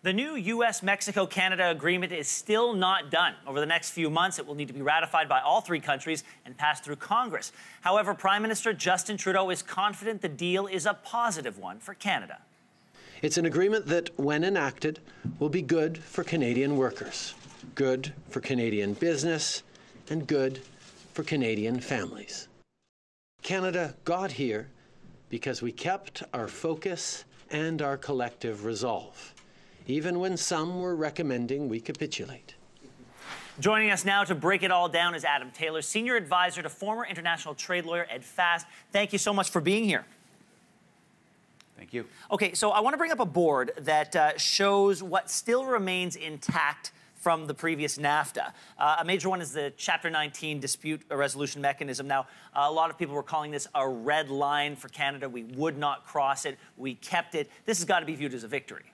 The new US-Mexico-Canada agreement is still not done. Over the next few months, it will need to be ratified by all three countries and passed through Congress. However, Prime Minister Justin Trudeau is confident the deal is a positive one for Canada. It's an agreement that, when enacted, will be good for Canadian workers, good for Canadian business, and good for Canadian families. Canada got here because we kept our focus and our collective resolve, even when some were recommending we capitulate. Joining us now to break it all down is Adam Taylor, Senior Advisor to former international trade lawyer Ed Fast. Thank you so much for being here. Thank you. Okay, so I want to bring up a board that shows what still remains intact from the previous NAFTA. A major one is the Chapter 19 dispute resolution mechanism. Now, a lot of people were calling this a red line for Canada. We would not cross it. We kept it. This has got to be viewed as a victory.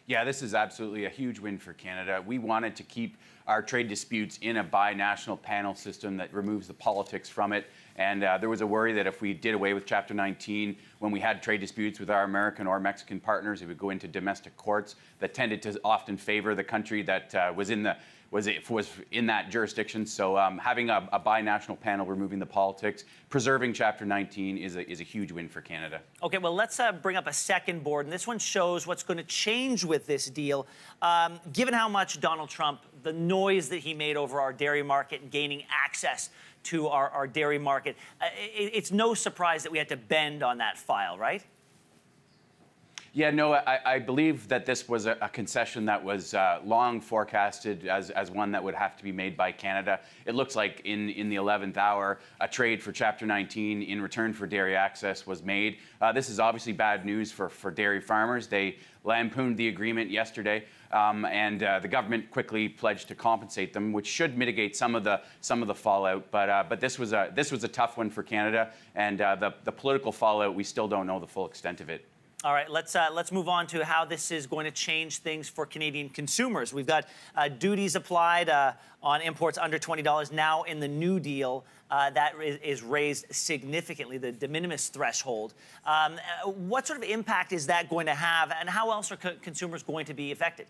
Yeah, this is absolutely a huge win for Canada. We wanted to keep our trade disputes in a binational panel system that removes the politics from it. And there was a worry that if we did away with Chapter 19, when we had trade disputes with our American or Mexican partners, it would go into domestic courts that tended to often favor the country that was in that jurisdiction. So having a binational panel removing the politics, preserving Chapter 19 is a huge win for Canada. Okay, well, let's bring up a second board, and this one shows what's going to change with this deal. Given how much Donald Trump, the noise that he made over our dairy market and gaining access to our dairy market, it's no surprise that we had to bend on that file, right? Yeah, no, I believe that this was a concession that was long forecasted as one that would have to be made by Canada. It looks like in the 11th hour, a trade for Chapter 19 in return for dairy access was made. This is obviously bad news for dairy farmers. They lampooned the agreement yesterday, and the government quickly pledged to compensate them, which should mitigate some of the fallout. But this was a tough one for Canada, and the political fallout, we still don't know the full extent of it. All right, let's move on to how this is going to change things for Canadian consumers. We've got duties applied on imports under $20 now in the new deal. That is raised significantly, the de minimis threshold. What sort of impact is that going to have, and how else are consumers going to be affected?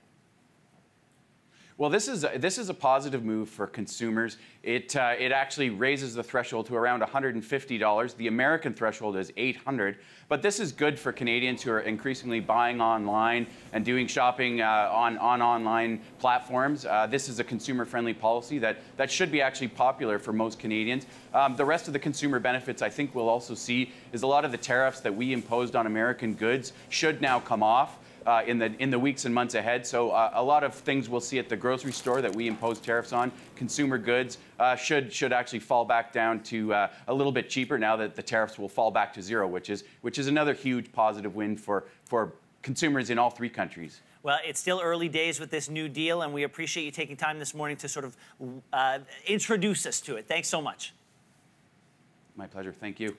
Well, this is a positive move for consumers. It actually raises the threshold to around $150. The American threshold is $800. But this is good for Canadians who are increasingly buying online and doing shopping on online platforms. This is a consumer-friendly policy that should be actually popular for most Canadians. The rest of the consumer benefits I think we'll also see is a lot of the tariffs that we imposed on American goods should now come off in the weeks and months ahead. So a lot of things we'll see at the grocery store that we impose tariffs on. Consumer goods should actually fall back down to a little bit cheaper now that the tariffs will fall back to zero, which is another huge positive win for consumers in all three countries. Well, it's still early days with this new deal, and we appreciate you taking time this morning to sort of introduce us to it. Thanks so much. My pleasure. Thank you.